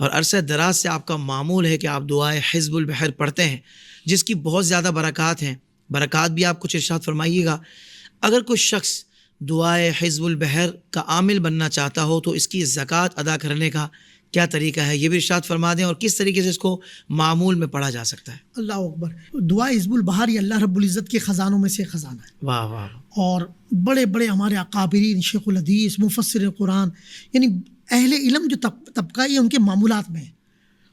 اور عرصہ دراز سے آپ کا معمول ہے کہ آپ دعائے حزب البحر پڑھتے ہیں، جس کی بہت زیادہ برکات ہیں. برکات بھی آپ کچھ ارشاد فرمائیے گا. اگر کوئی شخص دعائے حزب البحر کا عامل بننا چاہتا ہو تو اس کی زکوٰۃ ادا کرنے کا کیا طریقہ ہے، یہ بھی ارشاد فرما دیں، اور کس طریقے سے اس کو معمول میں پڑھا جا سکتا ہے. اللہ اکبر. دعا حزب البحر یہ اللہ رب العزت کے خزانوں میں سے خزانہ ہے. واہ واہ. اور بڑے بڑے ہمارے اکابرین، شیخ الحدیث، مفسر قرآن، یعنی اہل علم جو طبقہ یہ ان کے معمولات میں ہے.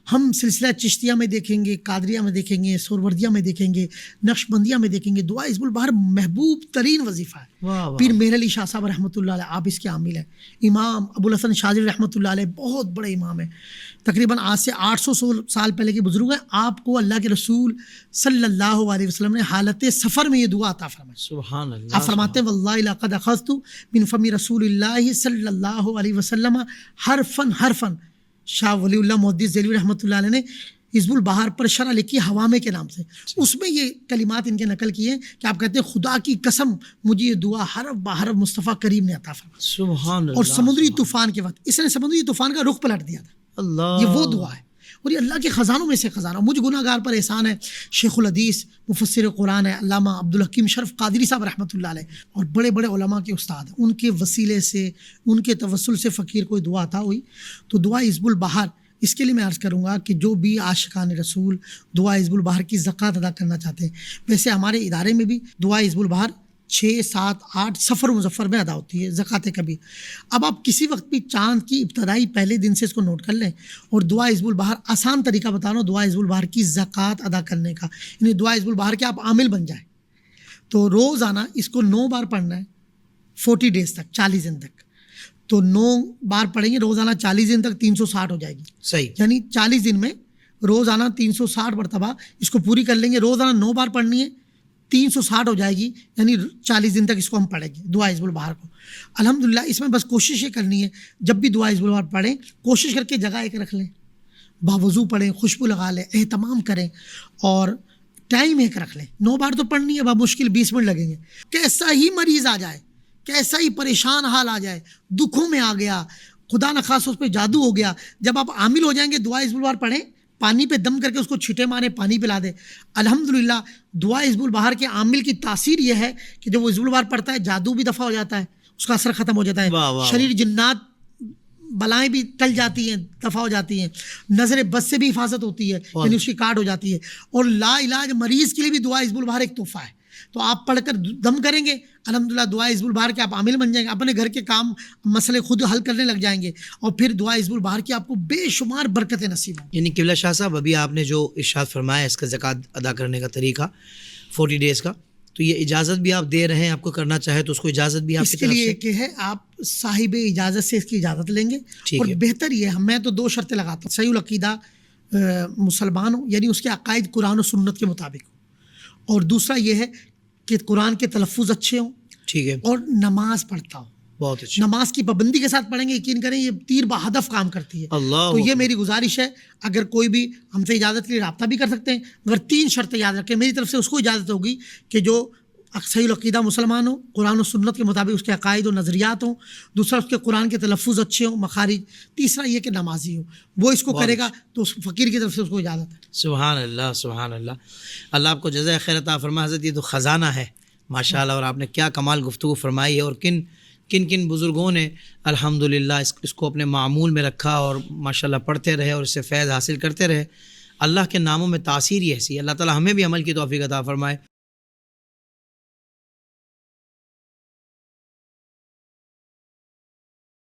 ہم سلسلہ چشتیہ میں دیکھیں گے، قادریہ میں دیکھیں گے، سہروردیہ میں دیکھیں گے، نقشبندیہ میں دیکھیں گے، دعا حزب البحر محبوب ترین وظیفہ ہے. پیر مہر علی شاہ صاحب رحمۃ اللہ علیہ آپ اس کے عامل ہیں. امام ابو الحسن شاذلی رحمۃ اللہ علیہ بہت بڑے امام ہیں، تقریباً آج سے 800 سال پہلے کے بزرگ ہیں. آپ کو اللہ کے رسول صلی اللہ علیہ وسلم نے حالت سفر میں یہ دعا عطا فرمائی. سبحان اللہ. آپ فرماتے ہیں واللہ لقد اخذت من فم رسول اللہ صلی اللہ علیہ وسلم حرفاً. شاہ ولی اللہ محدث دہلوی رحمۃ اللہ علیہ نے حزب البحر پر شرح لکھی حوامے کے نام سے. اس میں یہ کلمات ان کے نقل کیے کہ آپ کہتے ہیں خدا کی قسم مجھے یہ دعا حرف بحرف مصطفیٰ کریم نے عطا فرمائی. سبحان اللہ. اور سمندری طوفان کے وقت اس نے سمندری طوفان کا رخ پلٹ دیا تھا. اللہ. یہ وہ دعا ہے اور یہ اللہ کے خزانوں میں سے خزانہ. مجھ گناہ گار پر احسان ہے شیخ الحدیث مفسر قرآن ہے علامہ عبدالحکیم شرف قادری صاحب رحمۃ اللہ علیہ، اور بڑے بڑے علماء کے استاد ہیں. ان کے وسیلے سے، ان کے توسل سے فقیر کو دعا عطا ہوئی. تو دعا حزب البحر اس کے لیے میں عرض کروں گا کہ جو بھی عاشقان رسول دعا حزب البحر کی زکوٰۃ ادا کرنا چاہتے ہیں، ویسے ہمارے ادارے میں بھی دعا حزب البحر 6، 7، 8 سفر مظفر میں ادا ہوتی ہے زکوٰۃ کبیر. اب آپ کسی وقت بھی چاند کی ابتدائی پہلے دن سے اس کو نوٹ کر لیں، اور دعا حزب البحر آسان طریقہ بتا رہا ہوں دعا حزب البحر کی زکوٰۃ ادا کرنے کا، یعنی دعا حزب البحر کے آپ عامل بن جائیں. تو روزانہ اس کو 9 بار پڑھنا ہے 40 ڈیز تک، 40 دن تک. تو 9 بار پڑھیں گے روزانہ 40 دن تک 360 ہو جائے گی. صحیح. یعنی 40 دن میں روزانہ 360 مرتبہ اس کو پوری کر لیں گے. روزانہ 9 بار پڑھنی ہے، 360 ہو جائے گی، یعنی 40 دن تک اس کو ہم پڑھیں گے دعا حزب البحر کو. الحمدللہ اس میں بس کوشش یہ کرنی ہے جب بھی دعا حزب البحر پڑھیں کوشش کر کے جگہ ایک رکھ لیں، باوضو پڑھیں، خوشبو لگا لیں، اہتمام کریں، اور ٹائم ایک رکھ لیں. 9 بار تو پڑھنی ہے، بمشکل 20 منٹ لگیں گے. کیسا ہی مریض آ جائے، کیسا ہی پریشان حال آ جائے، دکھوں میں آ گیا، خدا نخواستہ اس پہ جادو ہو گیا، جب آپ عامل ہو جائیں گے دعا حزب البحر پڑھیں، پانی پہ دم کر کے اس کو چھٹے ماریں، پانی پلا دیں. الحمدللہ دعا حزب البحر کے عامل کی تاثیر یہ ہے کہ جب وہ حزب البحر پڑھتا ہے جادو بھی دفع ہو جاتا ہے، اس کا اثر ختم ہو جاتا ہے، شریر جنات بلائیں بھی ٹل جاتی ہیں، دفع ہو جاتی ہیں، نظر بد سے بھی حفاظت ہوتی ہے، یعنی اس کی کاٹ ہو جاتی ہے. اور لا علاج مریض کے لیے بھی دعا حزب البحر ایک تحفہ ہے. تو آپ پڑھ کر دم کریں گے الحمدللہ دعا حزب البحر کے آپ عامل بن جائیں گے، اپنے گھر کے کام مسئلے خود حل کرنے لگ جائیں گے، اور پھر دعا حزب البحر کی آپ کو بے شمار برکتیں نصیب ہوں. یعنی قبلہ شاہ صاحب ابھی آپ نے جو ارشاد فرمایا اس کا زکوٰۃ ادا کرنے کا طریقہ 40 ڈیز کا، تو یہ اجازت بھی آپ دے رہے ہیں، آپ کو کرنا چاہے تو اس کو اجازت بھی آپ اس کے لیے کہ ہے آپ صاحب اجازت سے اس کی اجازت لیں گے. اور بہتر یہ ہے، میں تو 2 شرطیں لگاتا ہوں. صحیح العقیدہ مسلمان ہو، یعنی اس کے عقائد قرآن و سنت کے مطابق ہو، اور دوسرا یہ ہے کہ قرآن کے تلفظ اچھے ہوں، ٹھیک ہے، اور نماز پڑھتا ہو. بہت اچھا. نماز کی پابندی کے ساتھ پڑھیں گے، یقین کریں یہ تیر بہدف کام کرتی ہے. تو یہ میری گزارش ہے، اگر کوئی بھی ہم سے اجازت کے لیے رابطہ بھی کر سکتے ہیں، مگر 3 شرطیں یاد رکھیں. میری طرف سے اس کو اجازت ہوگی کہ جو صحیح العقیدہ مسلمان ہو، قرآن و سنت کے مطابق اس کے عقائد و نظریات ہوں، دوسرا اس کے قرآن کے تلفظ اچھے ہوں، مخارج، تیسرا یہ کہ نمازی ہو. وہ اس کو کرے گا تو اس فقیر کی طرف سے اس کو اجازت ہے. سبحان اللہ سبحان اللہ. اللہ آپ کو جزائے خیر عطا فرمائے. حضرت یہ تو خزانہ ہے ماشاء اللہ، اور آپ نے کیا کمال گفتگو فرمائی ہے، اور کن بزرگوں نے الحمدللہ اس کو اپنے معمول میں رکھا اور ماشاء اللہ پڑھتے رہے اور اس سے فیض حاصل کرتے رہے. اللہ کے ناموں میں تاثیر ہی ایسی ہے. اللہ تعالیٰ ہمیں بھی عمل کی توفیق عطا فرمائے.